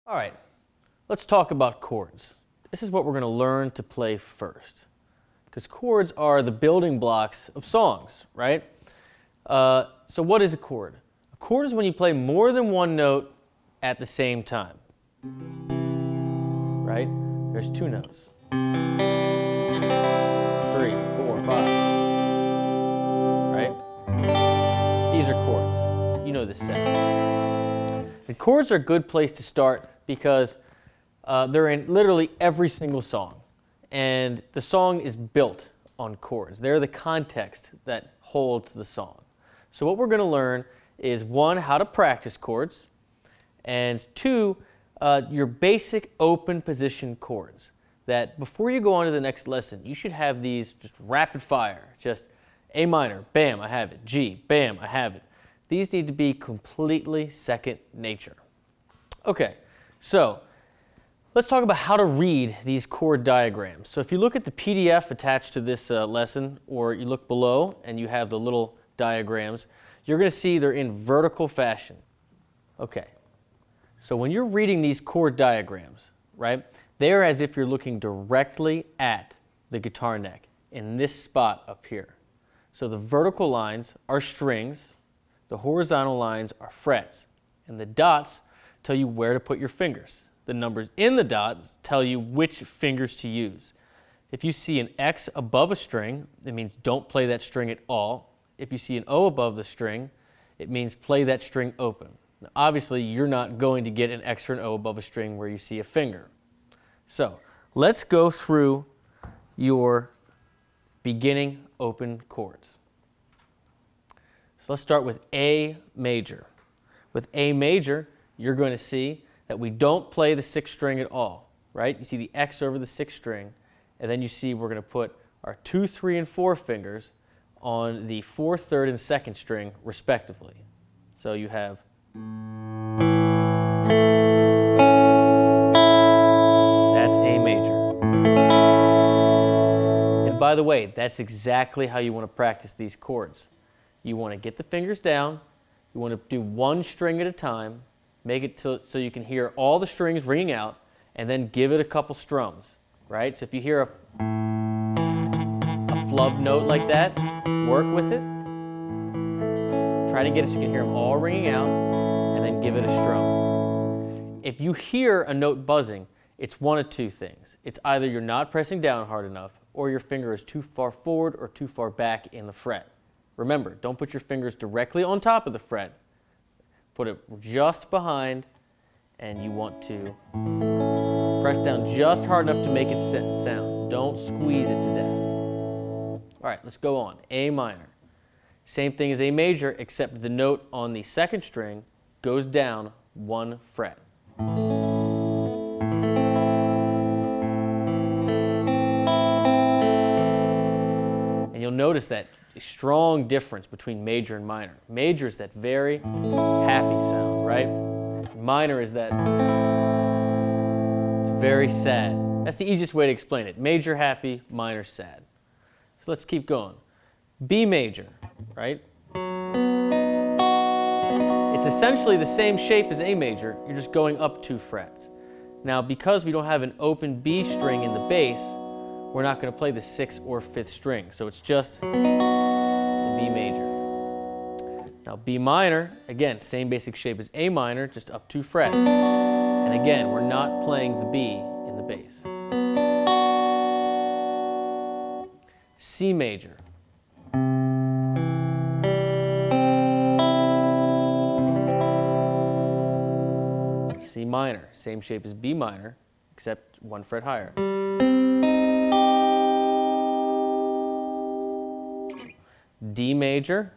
All right, let's talk about chords. This is what we're going to learn to play first, because chords are the building blocks of songs, right? So what is a chord? A chord is when you play more than one note at the same time, right? There's two notes. 3, 4, 5, right? These are chords. You know the sound. And chords are a good place to start because they're in literally every single song. And the song is built on chords. They're the context that holds the song. So what we're going to learn is, one, how to practice chords, and two, your basic open position chords. That before you go on to the next lesson, you should have these just rapid fire. Just A minor, bam, I have it. G, bam, I have it. These need to be completely second nature. Okay, so let's talk about how to read these chord diagrams. So if you look at the PDF attached to this lesson, or you look below and you have the little diagrams, you're going to see they're in vertical fashion. Okay, so when you're reading these chord diagrams, right, they're as if you're looking directly at the guitar neck in this spot up here. So the vertical lines are strings, the horizontal lines are frets, and the dots tell you where to put your fingers. The numbers in the dots tell you which fingers to use. If you see an X above a string, it means don't play that string at all. If you see an O above the string, it means play that string open. Now, obviously, you're not going to get an X or an O above a string where you see a finger. So let's go through your beginning open chords. So let's start with A major. With A major, you're going to see that we don't play the sixth string at all, right? You see the X over the sixth string, and then you see we're going to put our 2, 3, and 4 fingers on the 4th, 3rd, and 2nd string, respectively. So you have that's A major. And by the way, that's exactly how you want to practice these chords. You want to get the fingers down, you want to do one string at a time, make it so you can hear all the strings ringing out, and then give it a couple strums, right? So if you hear a flub note like that, work with it. Try to get it so you can hear them all ringing out, and then give it a strum. If you hear a note buzzing, it's one of two things. It's either you're not pressing down hard enough, or your finger is too far forward or too far back in the fret. Remember, don't put your fingers directly on top of the fret. Put it just behind, and you want to press down just hard enough to make it sound. Don't squeeze it to death. All right, let's go on. A minor. Same thing as A major, except the note on the 2nd string goes down 1 fret. And you'll notice that strong difference between major and minor. Major is that very happy sound, right? Minor is that it's very sad. That's the easiest way to explain it. Major happy, minor sad. So let's keep going. B major, right? It's essentially the same shape as A major, you're just going up 2 frets. Now, because we don't have an open B string in the bass, we're not going to play the 6th or 5th string, so it's just B major. Now B minor, again, same basic shape as A minor, just up 2 frets. And again, we're not playing the B in the bass. C major. C minor, same shape as B minor, except 1 fret higher. D major,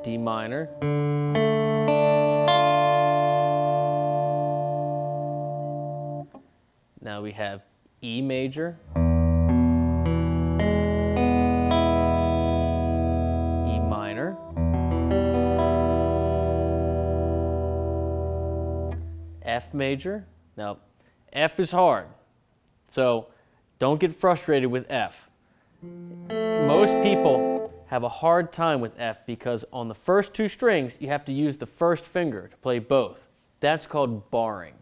D minor, now we have E major, E minor, F major. Now, F is hard, so don't get frustrated with F. Most people have a hard time with F because on the first two strings, you have to use the first finger to play both. That's called barring.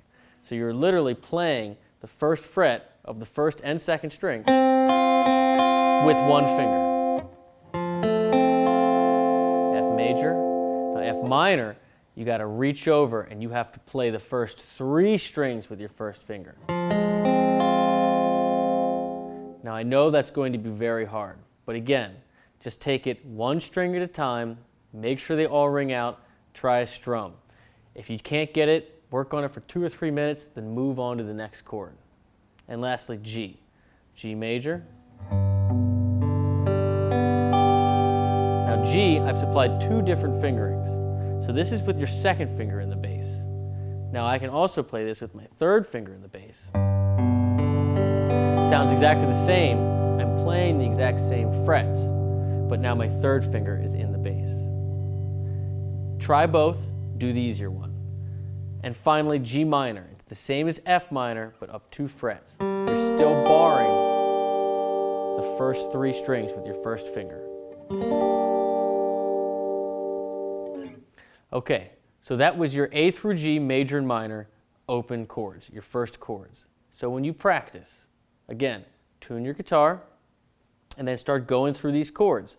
So you're literally playing the first fret of the first and second string with one finger. F major. Now F minor, you got to reach over and you have to play the first three strings with your first finger. Now I know that's going to be very hard, but again, just take it one string at a time, make sure they all ring out, try a strum. If you can't get it, work on it for 2 or 3 minutes, then move on to the next chord. And lastly, G. G major. Now G, I've supplied 2 different fingerings. So this is with your second finger in the bass. Now I can also play this with my third finger in the bass. Sounds exactly the same. I'm playing the exact same frets, but now my third finger is in the bass. Try both, do the easier one. And finally, G minor. It's the same as F minor, but up 2 frets. You're still barring the first 3 strings with your first finger. Okay, so that was your A through G, major and minor, open chords, your first chords. So when you practice, again, tune your guitar and then start going through these chords.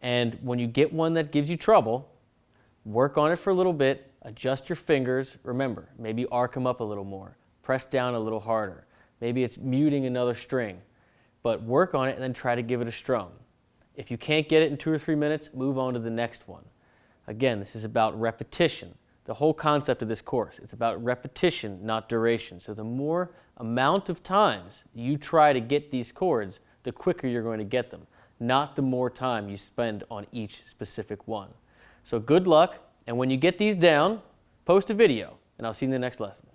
And when you get one that gives you trouble, work on it for a little bit, adjust your fingers. Remember, maybe arc them up a little more, press down a little harder. Maybe it's muting another string, but work on it and then try to give it a strum. If you can't get it in 2 or 3 minutes, move on to the next one. Again, this is about repetition. The whole concept of this course, it's about repetition, not duration. So the more amount of times you try to get these chords, the quicker you're going to get them, not the more time you spend on each specific one. So good luck, and when you get these down, post a video, and I'll see you in the next lesson.